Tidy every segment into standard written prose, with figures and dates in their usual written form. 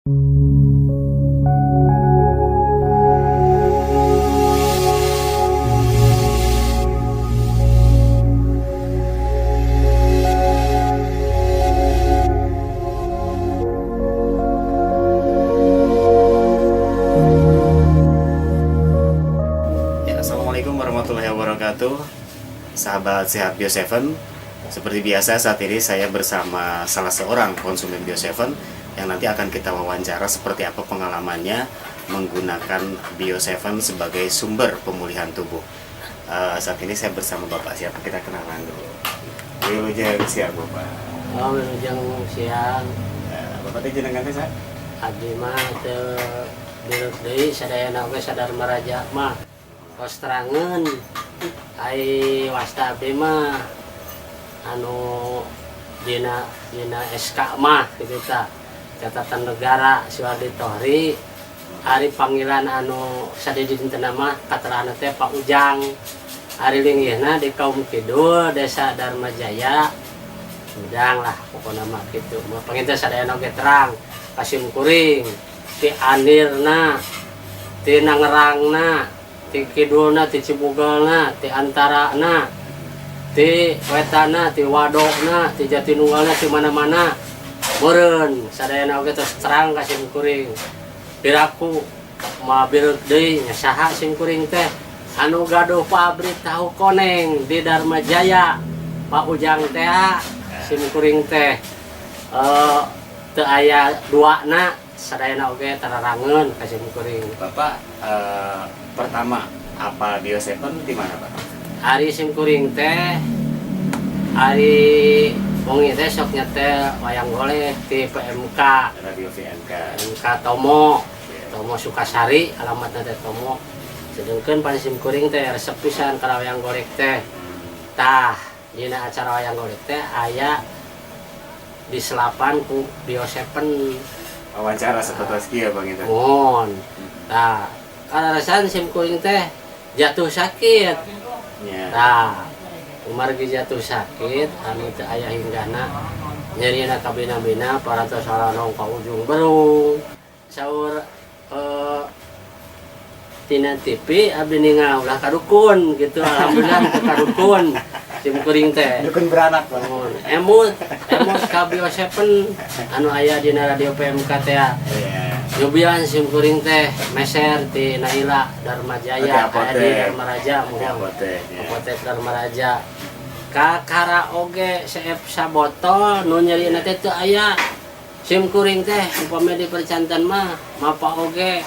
Assalamualaikum warahmatullahi wabarakatuh, sahabat sehat Bio7. Seperti biasa saat ini saya bersama salah seorang konsumen Bio7 yang nanti akan kita wawancara seperti apa pengalamannya menggunakan Bio7 sebagai sumber pemulihan tubuh. Saat ini saya bersama Bapak siapa, kita kenalan dulu. Wilujeng siang Bapak. Oh, wilujeng siang. Bapak teh jenengan teh sa? Abdi mah teu diruk deui sadayana oge sadar maraja mah. Kos terangeun ai wasta abdi mah anu dina SK mah kitu tah. Catatan negara Suwardi Tohri ari panggilan anu sadidi dinten mah katerana teh Pak Ujang. Ari linggihna di kaum kidul Desa Dharma Jaya. Udang lah pokoknya mah kitu. Mah panginten sadayana oge terang kasim kuring ti andirna ti nangerangna ti kidulna ti cibugalna ti antarana ti wetana ti wadokna ti jatinunggalna ti mana-mana meureun sadayana oge tos terang ka sim kuring biraku mah biruk deui nya saha sim kuring teh anu gaduh pabrik tahu koneng di Dharma Jaya Pak Ujang teh sim kuring teh teu aya duana sadayana oge tararangeun ka sim kuring. Bapak pertama apa Bio7 di mana Pak? Ari sim kuring teh ari wengi teh sok nyetel wayang golek ti PMK Radio VMK. PMK Tomo Sukasari alamatna teh Tomo. Sedengkeun pan sim kuring teh resep pisan ka wayang golek teh. Tah dina acara wayang golek teh aya diselapan ku Bio7 Wawancara seperti ya Bang itu. mohon. Tah kararasan sim kuring teh jatuh sakit. Ya. Nah, umargi jatuh sakit, anu teu aya hinggana, nyerina kabina-bina, parantos salanong ka ujung berung. Saur tina TV abdi ningal ulah kadukun gitu, alhamdulillah teu kadukun. Sim kuring teh. Dukun beranak Bang. Emut ka Bio7 anu aya dina radio PMK teh. Iya. Nyobian sim kuring teh meser ti Naila Dharma Jaya aya di Dharma Raja apotek Dharma Raja ka karaoge seep sabotol nu nyerina teh teu aya sim kuring teh upami di percantan mah mapa oge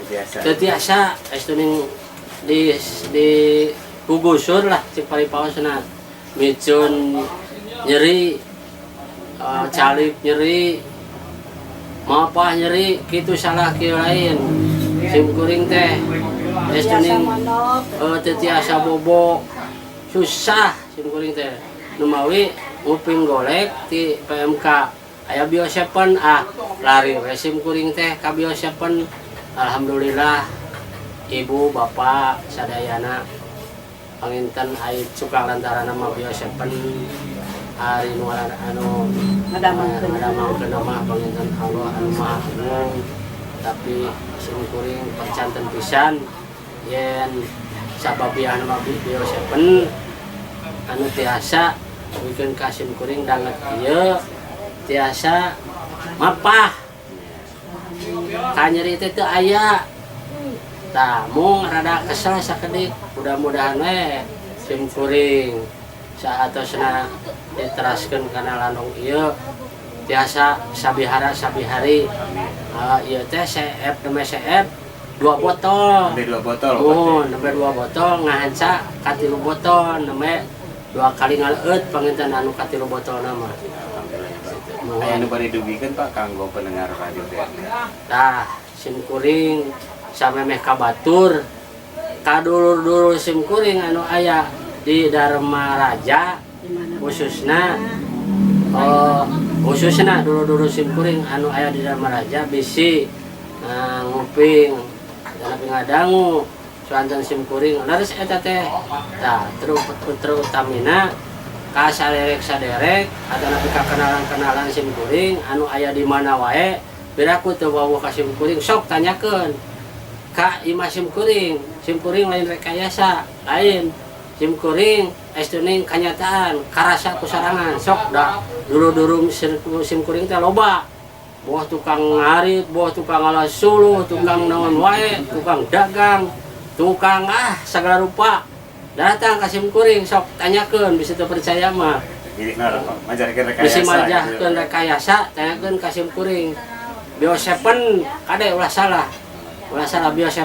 Biasa. teu tiasa estuning di gugusur lah cik paripaosna micun nyeri calik nyeri mapah nyeri kitu salah kieu lain sim kuring teh estuning teu tiasa bobo susah sim kuring teh nu mawi nguping golek ti PMK aya Bio7 lari we sim kuring teh ka Bio7 alhamdulillah ibu bapak sadayana panginten aya suka lantaran nama Bio7 hari nu anu ngadamangkeun mah panginten Allah anu Maha Agung tapi sim kuring percanten pisan yen sababian mah Bio7 anu tiasa bikin ka sim kuring danget ieu tiasa mapah ka nyeri teh teu aya tah mung rada kesel sakedik mudah-mudahan we sim kuring saatosna diteraskeun kana landong ieu tiasa sabihari ieu teh CF demi CF 2 botol. Sampai 2 botol. Sampai 2 botol ngahanca ka 3 botol nembe 2 kali ngaleut panginten anu ka 3 botol nama. Aya nu bari dugikeun Pak kanggo pendengar radio VMK. Tah sim kuring samemeh ka batur ka dulur-dulur sim kuring anu aya di Dharma Raja khususna dulu-dulu sim kuring anu aya di Dharma Raja bisi nguping dan ngadangu suantan sim kuring laris eta teh tah terutamina ka saderek-saderek atau napi ka kenalan-kenalan sim kuring anu aya di mana wae biraku teu bawa ka simkuring sok tanyakeun ka imah simkuring lain rekayasa lain simkuring estuning kanyataan karasa kusarangan sok da dulu simkuring teh loba boh tukang ngarit boh tukang alas suluh tukang naon wae tukang dagang tukang segala rupa datang ka simkuring sok tanyakeun bisa teu percaya mah Jadi majarkeun bisa rekayasa. majahkeun rekayasa tanyakeun ka simkuring Bio7 kade ulah salah Bio7.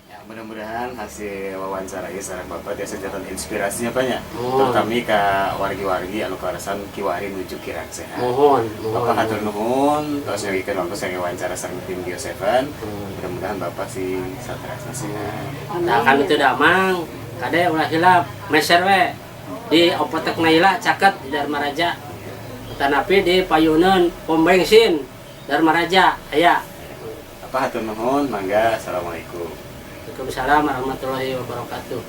Ya, mudah-mudahan hasil wawancara ieu sareng Bapak tiasa jadi inspirasinya banyak. Mohon. Terutama ke wargi-wargi anu karasan kiwari nuju kirang sehat. mohon Bapak hatur nuhun, terus nyogikeun waktu saya wawancara sareng tim Bio7. Mudah-mudahan Bapak sih saterasna sehat. nah kan itu damang kade ulah hilap meser we di apotek Naila caket di Dharma Raja tanapi di payuneun pom bensin Dharma Raja aya. Bapak hatur nuhun, mangga assalamualaikum. Waalaikumsalam warahmatullahi wabarakatuh.